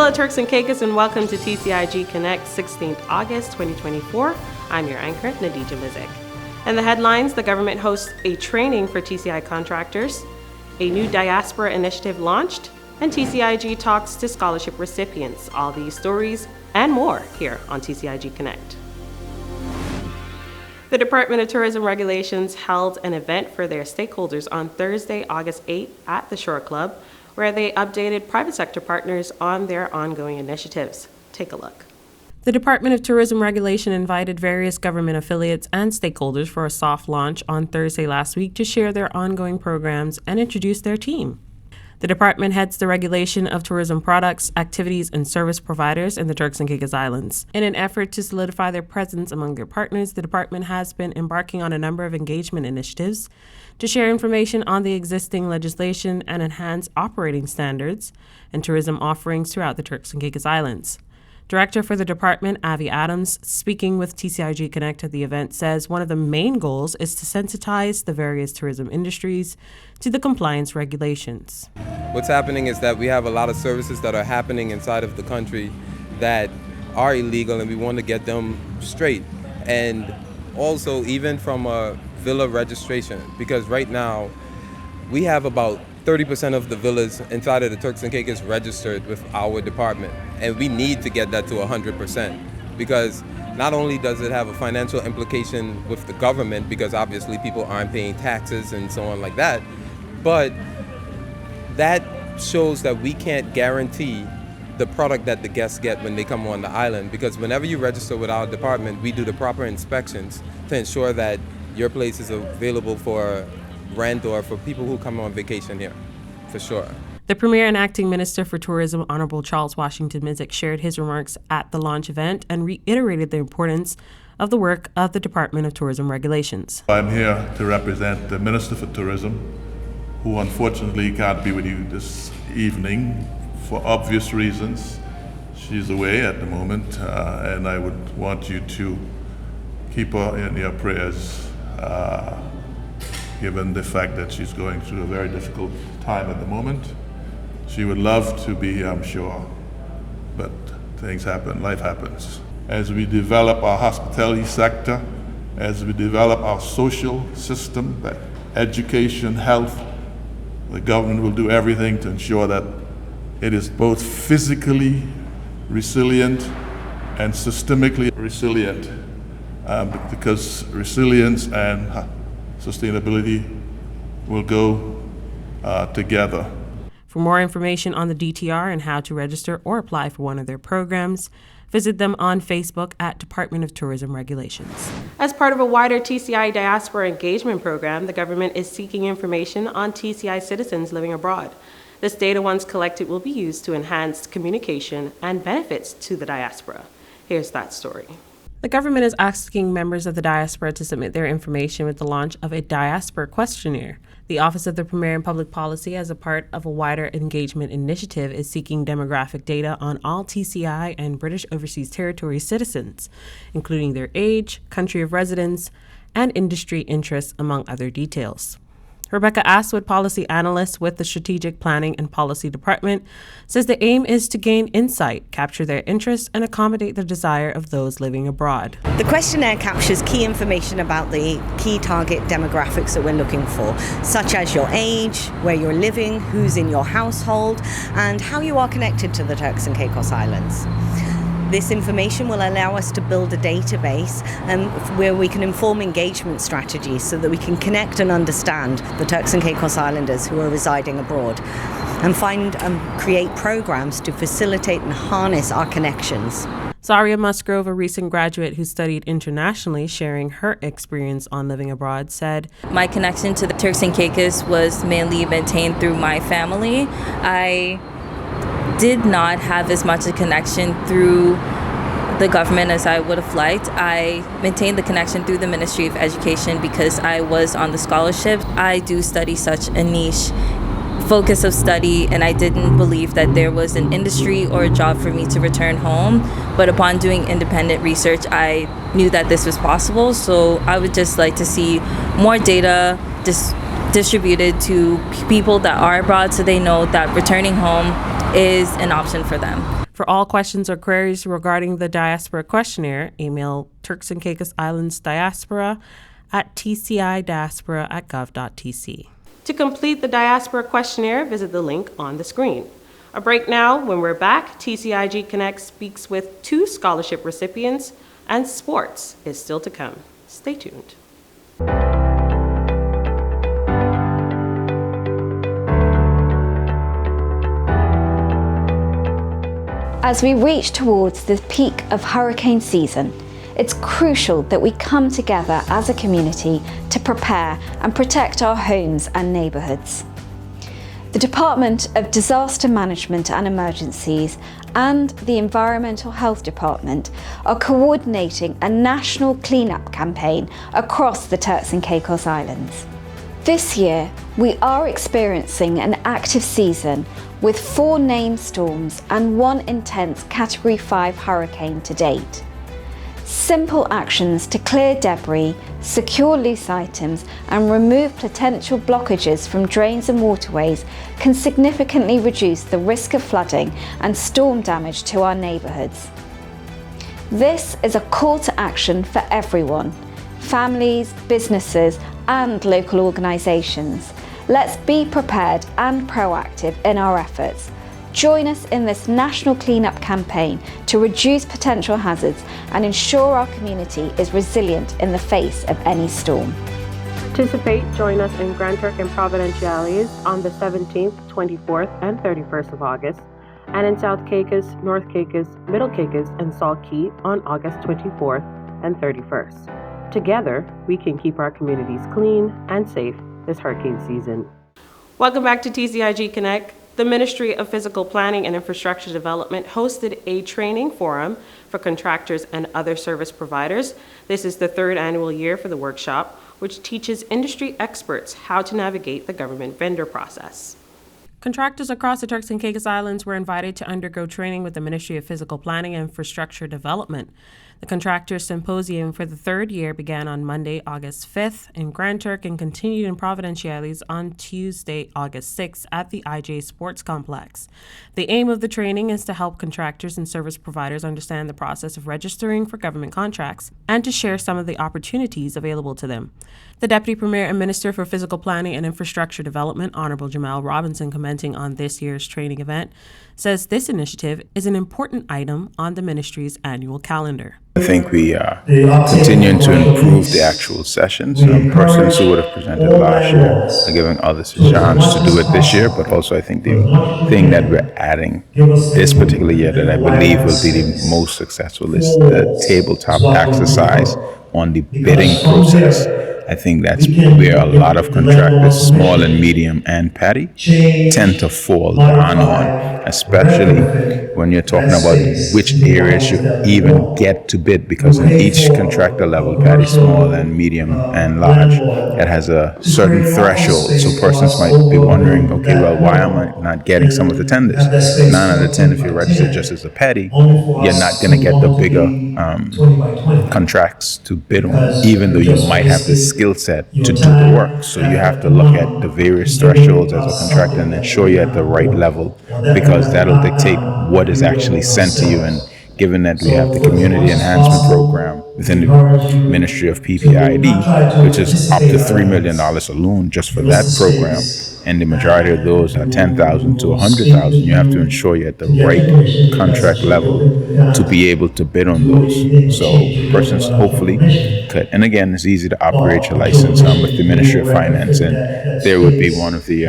Hello, Turks and Caicos, and welcome to TCIG Connect, 16th August 2024. I'm your anchor, Nadija Mizik. And the headlines: the government hosts a training for TCI contractors, a new Diaspora initiative launched, and TCIG talks to scholarship recipients. All these stories and more here on TCIG Connect. The Department of Tourism Regulations held an event for their stakeholders on Thursday, August 8th at the Shore Club, where they updated private sector partners on their ongoing initiatives. Take a look. The Department of Tourism Regulation invited various government affiliates and stakeholders for a soft launch on Thursday last week to share their ongoing programs and introduce their team. The department heads the regulation of tourism products, activities, and service providers in the Turks and Caicos Islands. In an effort to solidify their presence among their partners, the department has been embarking on a number of engagement initiatives to share information on the existing legislation and enhance operating standards and tourism offerings throughout the Turks and Caicos Islands. Director for the department, Avi Adams, speaking with TCIG Connect at the event, says one of the main goals is to sensitize the various tourism industries to the compliance regulations. What's happening is that we have a lot of services that are happening inside of the country that are illegal, and we want to get them straight. And also even from a villa registration, because right now we have about 30% of the villas inside of the Turks and Caicos registered with our department, and we need to get that to 100%, because not only does it have a financial implication with the government, because obviously people aren't paying taxes and so on like that, but that shows that we can't guarantee the product that the guests get when they come on the island, because whenever you register with our department, we do the proper inspections to ensure that your place is available for rent or for people who come on vacation here, for sure. The Premier and Acting Minister for Tourism, Honorable Charles Washington Mizik, shared his remarks at the launch event and reiterated the importance of the work of the Department of Tourism Regulations. I'm here to represent the Minister for Tourism, who unfortunately can't be with you this evening for obvious reasons. She's away at the moment, and I would want you to keep her in your prayers, given the fact that she's going through a very difficult time at the moment. She would love to be here, I'm sure, but things happen, life happens. As we develop our hospitality sector, as we develop our social system, education, health, the government will do everything to ensure that it is both physically resilient and systemically resilient, because resilience and sustainability will go together. For more information on the DTR and how to register or apply for one of their programs, visit them on Facebook at Department of Tourism Regulations. As part of a wider TCI Diaspora engagement program, the government is seeking information on TCI citizens living abroad. This data, once collected, will be used to enhance communication and benefits to the diaspora. Here's that story. The government is asking members of the diaspora to submit their information with the launch of a Diaspora Questionnaire. The Office of the Premier in Public Policy, as a part of a wider engagement initiative, is seeking demographic data on all TCI and British Overseas Territory citizens, including their age, country of residence, and industry interests, among other details. Rebecca Aswood, policy analyst with the Strategic Planning and Policy Department, says the aim is to gain insight, capture their interests, and accommodate the desire of those living abroad. The questionnaire captures key information about the key target demographics that we're looking for, such as your age, where you're living, who's in your household, and how you are connected to the Turks and Caicos Islands. This information will allow us to build a database where we can inform engagement strategies so that we can connect and understand the Turks and Caicos Islanders who are residing abroad, and find and create programs to facilitate and harness our connections. Zaria Musgrove, a recent graduate who studied internationally, sharing her experience on living abroad, said, "My connection to the Turks and Caicos was mainly maintained through my family. I did not have as much a connection through the government as I would have liked. I maintained the connection through the Ministry of Education because I was on the scholarship. I do study such a niche focus of study, and I didn't believe that there was an industry or a job for me to return home. But upon doing independent research, I knew that this was possible. So I would just like to see more data distributed to people that are abroad so they know that returning home is an option for them." For all questions or queries regarding the Diaspora Questionnaire, email Turks and Caicos Islands Diaspora at tcidiaspora@gov.tc. To complete the Diaspora Questionnaire, visit the link on the screen. A break now. When we're back, TCIG Connect speaks with 2 scholarship recipients, and sports is still to come. Stay tuned. As we reach towards the peak of hurricane season, it's crucial that we come together as a community to prepare and protect our homes and neighbourhoods. The Department of Disaster Management and Emergencies and the Environmental Health Department are coordinating a national cleanup campaign across the Turks and Caicos Islands. This year, we are experiencing an active season with 4 named storms and 1 intense Category 5 hurricane to date. Simple actions to clear debris, secure loose items, and remove potential blockages from drains and waterways can significantly reduce the risk of flooding and storm damage to our neighbourhoods. This is a call to action for everyone, families, businesses, and local organisations. Let's be prepared and proactive in our efforts. Join us in this national cleanup campaign to reduce potential hazards and ensure our community is resilient in the face of any storm. Participate, join us in Grand Turk and Providenciales on the 17th, 24th, and 31st of August, and in South Caicos, North Caicos, Middle Caicos, and Salt Key on August 24th and 31st. Together, we can keep our communities clean and safe this hurricane season. Welcome back to TCIG Connect. The Ministry of Physical Planning and Infrastructure Development hosted a training forum for contractors and other service providers. This is the 3rd annual year for the workshop, which teaches industry experts how to navigate the government vendor process. Contractors across the Turks and Caicos Islands were invited to undergo training with the Ministry of Physical Planning and Infrastructure Development. The Contractors Symposium for the 3rd year began on Monday, August 5th in Grand Turk and continued in Providenciales on Tuesday, August 6th at the IJ Sports Complex. The aim of the training is to help contractors and service providers understand the process of registering for government contracts and to share some of the opportunities available to them. The Deputy Premier and Minister for Physical Planning and Infrastructure Development, Honorable Jamal Robinson, commenting on this year's training event, says this initiative is an important item on the ministry's annual calendar. I think we are continuing to improve the actual sessions. Persons who would have presented last year are giving others a chance to do it this year, but also I think the thing that we're adding this particular year that I believe will be the most successful is the tabletop exercise on the bidding process. I think that's where a lot of contractors, small and medium and petty, tend to fall down on, especially when you're talking about which areas you even get to bid, because in each contractor level, petty, small and medium and large, it has a certain threshold. So persons might be wondering, okay, well, why am I not getting some of the tenders? 9 out of 10, if you're registered just as a petty, you're not going to get the bigger contracts to bid on, even though you might have the skill set to do the work. So you have to look at the various thresholds as a contractor and ensure you're at the right level, because that'll dictate what is actually sent to you. And given that we have the Community Enhancement Program within the Ministry of PPID, which is up to $3 million alone just for that program, and the majority of those are $10,000 to $100,000, you have to ensure you're at the right contract level to be able to bid on those. So persons hopefully could, and again, it's easy to operate your license with the Ministry of Finance, and there would be one of the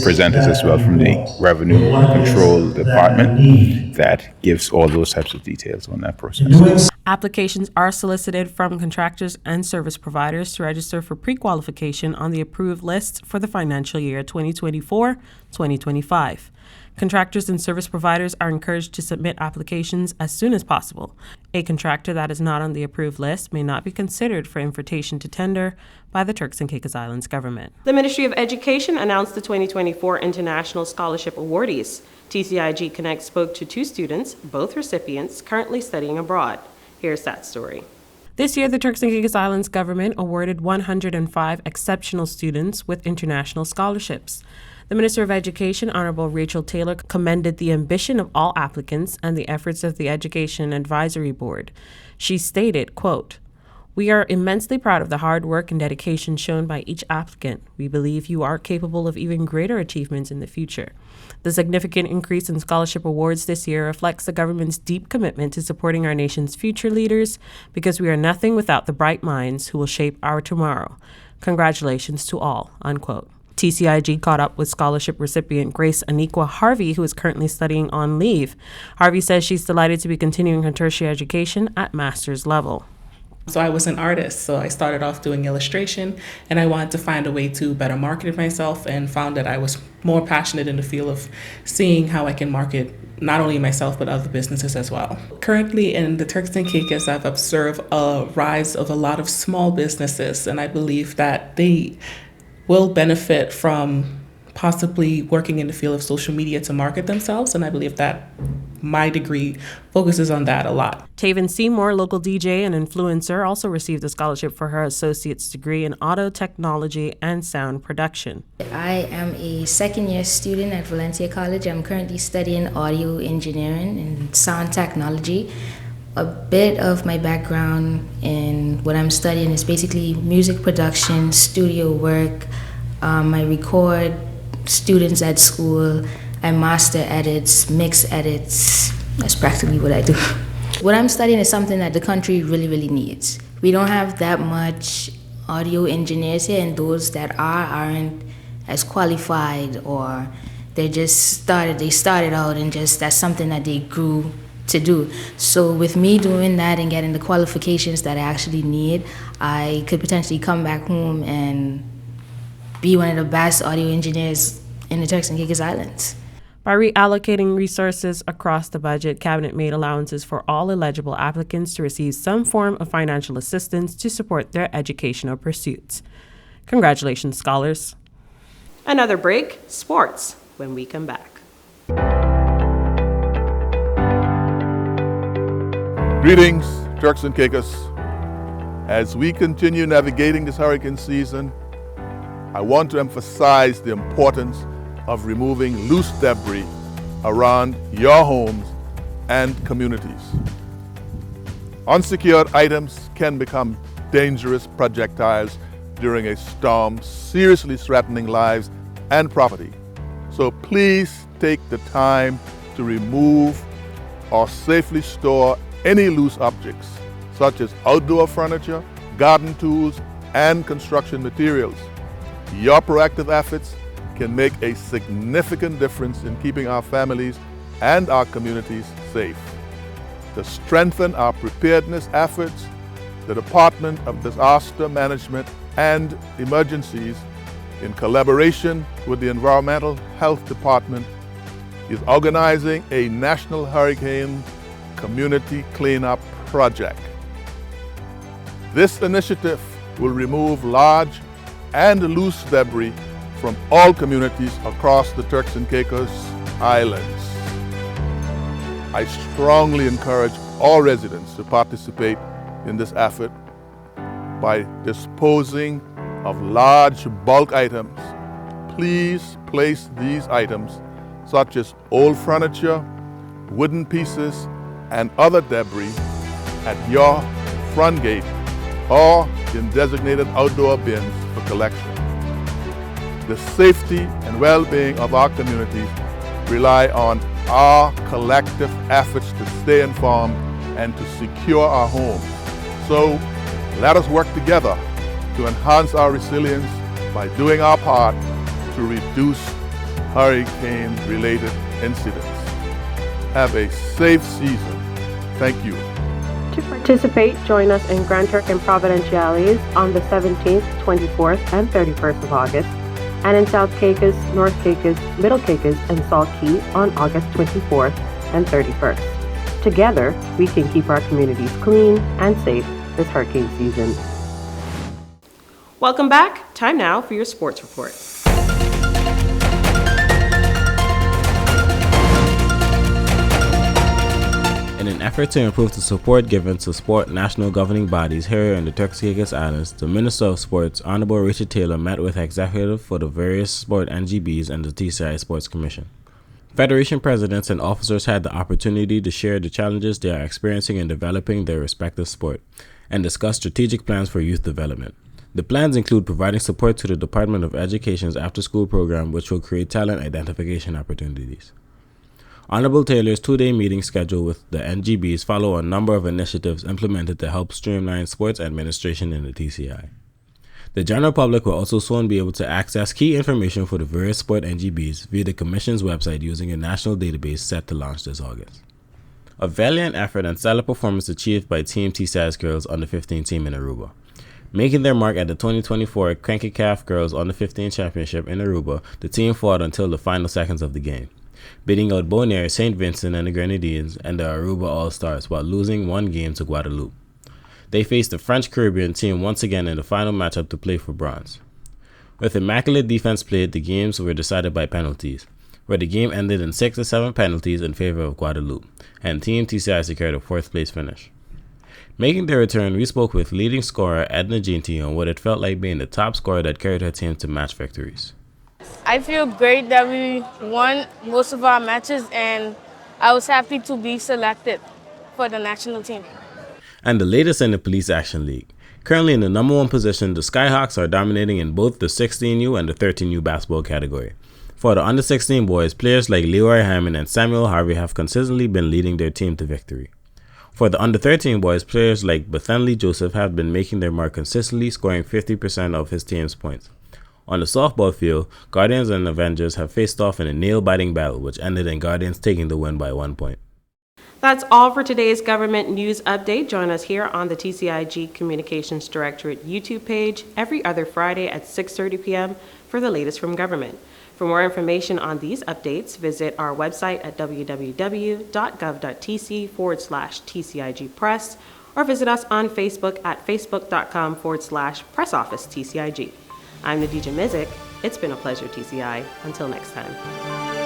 presenters as well from the Revenue Control Department that gives all those types of details on that process. Applications are solicited from contractors and service providers to register for pre-qualification on the approved list for the financial year 2024-2025. Contractors and service providers are encouraged to submit applications as soon as possible. A contractor that is not on the approved list may not be considered for invitation to tender by the Turks and Caicos Islands government. The Ministry of Education announced the 2024 International Scholarship Awardees. TCIG Connect spoke to 2 students, both recipients, currently studying abroad. Here's that story. This year, the Turks and Caicos Islands government awarded 105 exceptional students with international scholarships. The Minister of Education, Honorable Rachel Taylor, commended the ambition of all applicants and the efforts of the Education Advisory Board. She stated, quote, "We are immensely proud of the hard work and dedication shown by each applicant. We believe you are capable of even greater achievements in the future. The significant increase in scholarship awards this year reflects the government's deep commitment to supporting our nation's future leaders, because we are nothing without the bright minds who will shape our tomorrow. Congratulations to all," unquote. TCIG caught up with scholarship recipient Grace Aniqua Harvey, who is currently studying on leave. Harvey says she's delighted to be continuing her tertiary education at master's level. So I was an artist, so I started off doing illustration, and I wanted to find a way to better market myself, and found that I was more passionate in the field of seeing how I can market not only myself but other businesses as well. Currently in the Turks and Caicos, I've observed a rise of a lot of small businesses, and I believe that they will benefit from possibly working in the field of social media to market themselves, and I believe that my degree focuses on that a lot. Taven Seymour, local DJ and influencer, also received a scholarship for her associate's degree in auto technology and sound production. I am a second-year student at Valencia College. I'm currently studying audio engineering and sound technology. A bit of my background in what I'm studying is basically music production, studio work. I record students at school. I master edits, mix edits. That's practically what I do. What I'm studying is something that the country really, really needs. We don't have that much audio engineers here, and those that aren't as qualified, or they started out and just that's something that they grew to do. So with me doing that and getting the qualifications that I actually need, I could potentially come back home and be one of the best audio engineers in the Turks and Caicos Islands. By reallocating resources across the budget, Cabinet made allowances for all eligible applicants to receive some form of financial assistance to support their educational pursuits. Congratulations, scholars. Another break, sports, when we come back. Greetings, Turks and Caicos. As we continue navigating this hurricane season, I want to emphasize the importance of removing loose debris around your homes and communities. Unsecured items can become dangerous projectiles during a storm, seriously threatening lives and property. So please take the time to remove or safely store any loose objects, such as outdoor furniture, garden tools, and construction materials. Your proactive efforts can make a significant difference in keeping our families and our communities safe. To strengthen our preparedness efforts, the Department of Disaster Management and Emergencies, in collaboration with the Environmental Health Department, is organizing a National Hurricane Community Cleanup Project. This initiative will remove large and loose debris from all communities across the Turks and Caicos Islands. I strongly encourage all residents to participate in this effort by disposing of large bulk items. Please place these items, such as old furniture, wooden pieces, and other debris, at your front gate or in designated outdoor bins for collection. The safety and well-being of our communities rely on our collective efforts to stay informed and to secure our homes. So let us work together to enhance our resilience by doing our part to reduce hurricane-related incidents. Have a safe season. Thank you. To participate, join us in Grand Turk and Providenciales on the 17th, 24th, and 31st of August, and in South Caicos, North Caicos, Middle Caicos, and Salt Key on August 24th and 31st. Together, we can keep our communities clean and safe this hurricane season. Welcome back. Time now for your sports report. In an effort to improve the support given to sport national governing bodies here in the Turks and Caicos Islands, the Minister of Sports, Honorable Richard Taylor, met with executives for the various sport NGBs and the TCI Sports Commission. Federation presidents and officers had the opportunity to share the challenges they are experiencing in developing their respective sport and discuss strategic plans for youth development. The plans include providing support to the Department of Education's after-school program, which will create talent identification opportunities. Honorable Taylor's two-day meeting schedule with the NGBs follow a number of initiatives implemented to help streamline sports administration in the TCI. The general public will also soon be able to access key information for the various sport NGBs via the Commission's website using a national database set to launch this August. A valiant effort and stellar performance achieved by Team TCI's girls under 15 team in Aruba. Making their mark at the 2024 CONCACAF Girls Under 15 Championship in Aruba, the team fought until the final seconds of the game, beating out Bonaire, St. Vincent and the Grenadines and the Aruba All-Stars while losing one game to Guadeloupe. They faced the French Caribbean team once again in the final matchup to play for bronze. With immaculate defense played, the games were decided by penalties, where the game ended in 6 to 7 penalties in favor of Guadeloupe, and Team TCI secured a 4th place finish. Making their return, we spoke with leading scorer Edna Ginty on what it felt like being the top scorer that carried her team to match victories. I feel great that we won most of our matches, and I was happy to be selected for the national team. And the latest in the Police Action League. Currently in the number 1 position, the Skyhawks are dominating in both the 16U and the 13U basketball category. For the under 16 boys, players like Leroy Hammond and Samuel Harvey have consistently been leading their team to victory. For the under 13 boys, players like Bethenley Joseph have been making their mark consistently, scoring 50% of his team's points. On the softball field, Guardians and Avengers have faced off in a nail-biting battle, which ended in Guardians taking the win by 1 point. That's all for today's government news update. Join us here on the TCIG Communications Directorate YouTube page every other Friday at 6:30 p.m. for the latest from government. For more information on these updates, visit our website at www.gov.tc/TCIG Press or visit us on Facebook at facebook.com/pressofficetcig. I'm Nadija Mizik. It's been a pleasure, TCI. Until next time.